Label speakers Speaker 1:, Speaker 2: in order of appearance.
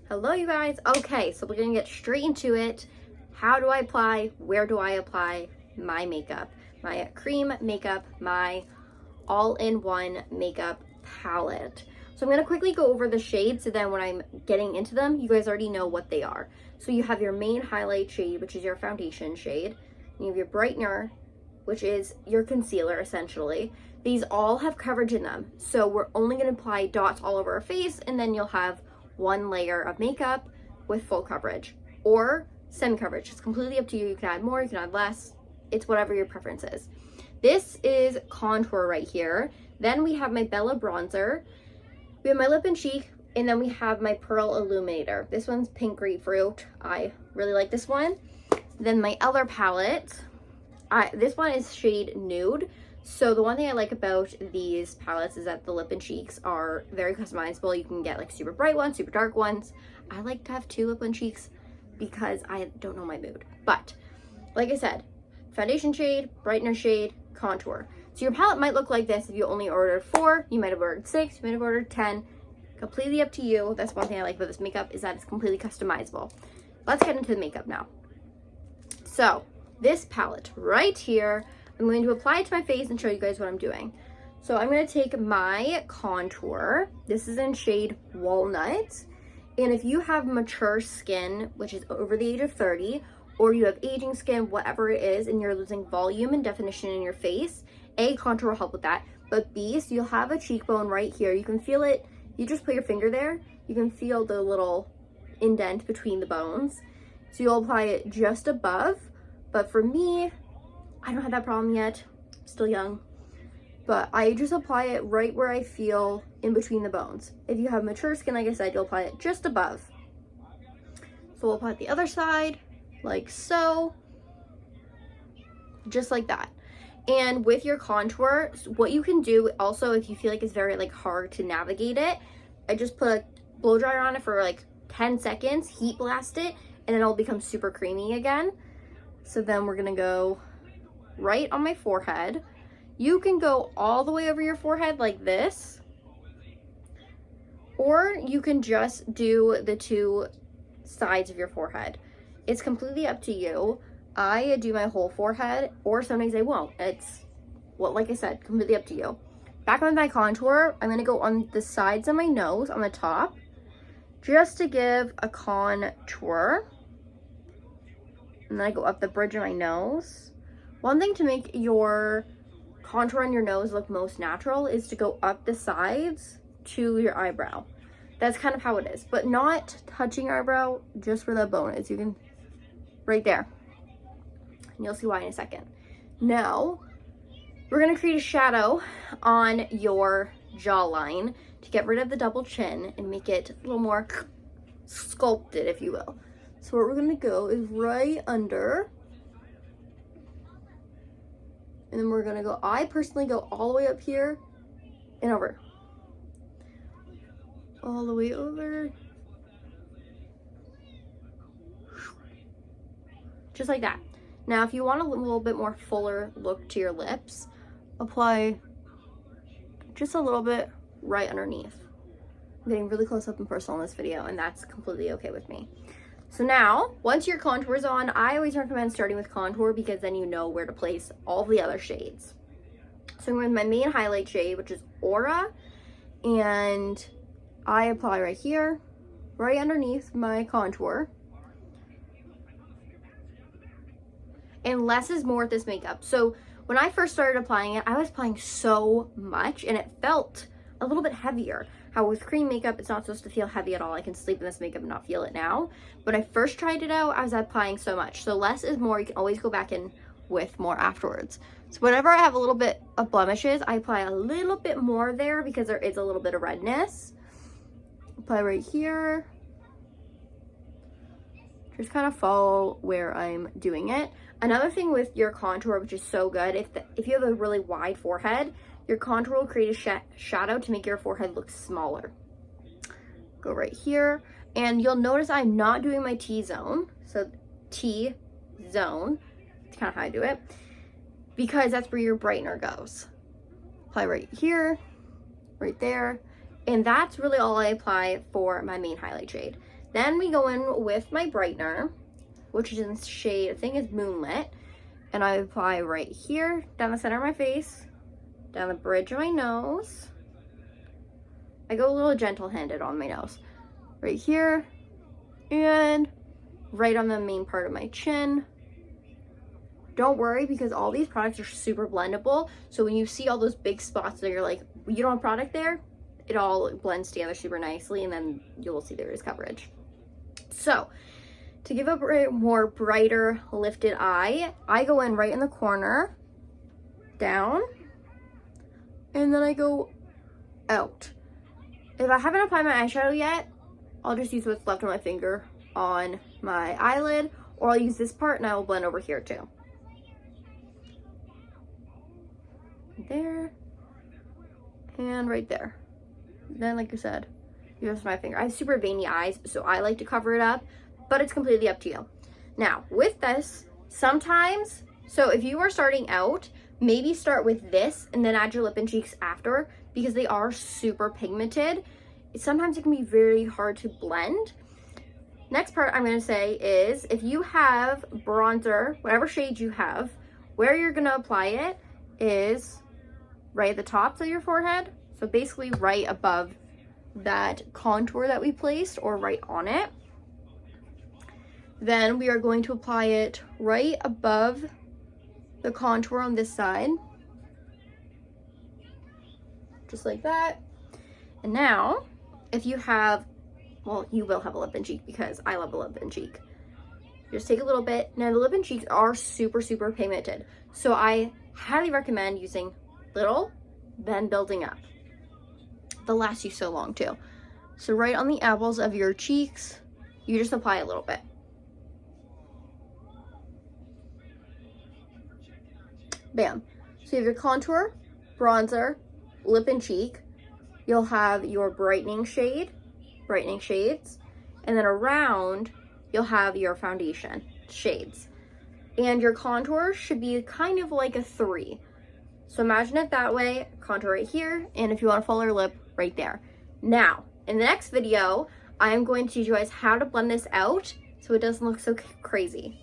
Speaker 1: Hello, you guys. Okay, so we're gonna get straight into it. How do I apply? Where do I apply my makeup? My cream makeup, my all-in-one makeup palette. So I'm gonna quickly go over the shades, so then when I'm getting into them, you guys already know what they are. So you have your main highlight shade, which is your foundation shade. You have your brightener, which is your concealer, essentially. These all have coverage in them. So we're only gonna apply dots all over our face, and then you'll have one layer of makeup with full coverage or semi coverage. It's completely up to you. You can add more, you can add less. It's whatever your preference is. This is contour right here. Then we have my Bella bronzer. We have my lip and cheek, and then we have my Pearl Illuminator. This one's pink grapefruit. I really like this one. Then my other palette. This one is shade Nude. So the one thing I like about these palettes is that the lip and cheeks are very customizable. You can get like super bright ones, super dark ones. I like to have 2 lip and cheeks because I don't know my mood. But like I said, foundation shade, brightener shade, contour. So your palette might look like this if you only ordered 4. You might have ordered 6, you might have ordered 10. Completely up to you. That's one thing I like about this makeup, is that it's completely customizable. Let's get into the makeup now. So this palette right here, I'm going to apply it to my face and show you guys what I'm doing. So I'm going to take my contour. This is in shade Walnut. And if you have mature skin, which is over the age of 30, or you have aging skin, whatever it is, and you're losing volume and definition in your face, A, contour will help with that. But B, so you'll have a cheekbone right here. You can feel it. You just put your finger there. You can feel the little indent between the bones. So you'll apply it just above. But for me, I don't have that problem yet. I'm still young. But I just apply it right where I feel in between the bones. If you have mature skin, like I said, you'll apply it just above. So we'll apply it the other side, like so. Just like that. And with your contour, what you can do also, if you feel like it's very like hard to navigate it, I just put a blow dryer on it for like 10 seconds, heat blast it, and it'll become super creamy again. So then we're gonna go right on my forehead. You can go all the way over your forehead like this, or you can just do the 2 sides of your forehead. It's completely up to you. I do my whole forehead, or sometimes I won't. It's, well, like I said, completely up to you. Back on my contour, I'm gonna go on the sides of my nose, on the top, just to give a contour. And then I go up the bridge of my nose. One thing to make your contour on your nose look most natural is to go up the sides to your eyebrow. That's kind of how it is, but not touching your eyebrow, just where that bone is. You can, right there. And you'll see why in a second. Now, we're gonna create a shadow on your jawline to get rid of the double chin and make it a little more sculpted, if you will. So what we're gonna go is right under. And then we're gonna go, I personally go all the way up here and over. All the way over. Just like that. Now, if you want a little bit more fuller look to your lips, apply just a little bit right underneath. I'm getting really close up and personal in this video, and that's completely okay with me. So now, once your contour is on, I always recommend starting with contour because then you know where to place all the other shades. So I'm going with my main highlight shade, which is Aura, and I apply right here, right underneath my contour. And less is more with this makeup. So when I first started applying it, I was applying so much and it felt a little bit heavier. How with cream makeup, it's not supposed to feel heavy at all. I can sleep in this makeup and not feel it now. But when I first tried it out, I was applying so much. So less is more. You can always go back in with more afterwards. So whenever I have a little bit of blemishes, I apply a little bit more there because there is a little bit of redness. Apply right here. Just kind of follow where I'm doing it. Another thing with your contour, which is so good, if you have a really wide forehead, your contour will create a shadow to make your forehead look smaller. Go right here, and you'll notice I'm not doing my T-zone. So T-zone, that's kind of how I do it, because that's where your brightener goes. Apply right here, right there, And that's really all I apply for my main highlight shade. Then we go in with my brightener, which is in the shade, I think it's Moonlit. And I apply right here, down the center of my face, down the bridge of my nose. I go a little gentle-handed on my nose. Right here, and right on the main part of my chin. Don't worry, because all these products are super blendable. So when you see all those big spots that you're like, you don't have product there, it all blends together super nicely, and then you'll see there is coverage. So to give a more brighter lifted eye, I go in right in the corner, down, and then I go out. If I haven't applied my eyeshadow yet, I'll just use what's left on my finger on my eyelid, or I'll use this part and I will blend over here too. There, and right there. Then, like I said, use my finger. I have super veiny eyes, so I like to cover it up, but it's completely up to you. Now, with this, sometimes, so if you are starting out, maybe start with this and then add your lip and cheeks after, because they are super pigmented. Sometimes it can be very hard to blend. Next part I'm going to say is, if you have bronzer, whatever shade you have, where you're going to apply it is right at the tops of your forehead. So basically right above that contour that we placed, or right on it. Then we are going to apply it right above the contour on this side. Just like that. And now, if you have, well, you will have a lip and cheek, because I love a lip and cheek. Just take a little bit. Now, the lip and cheeks are super, super pigmented. So I highly recommend using little, then building up. They'll last you so long too. So right on the apples of your cheeks, you just apply a little bit. Bam. So you have your contour, bronzer, lip and cheek. You'll have your brightening shades, and then around you'll have your foundation shades. And your contour should be kind of like a 3. So imagine it that way, contour right here, and if you want a fuller lip, right there. Now, in the next video, I am going to teach you guys how to blend this out so it doesn't look so crazy.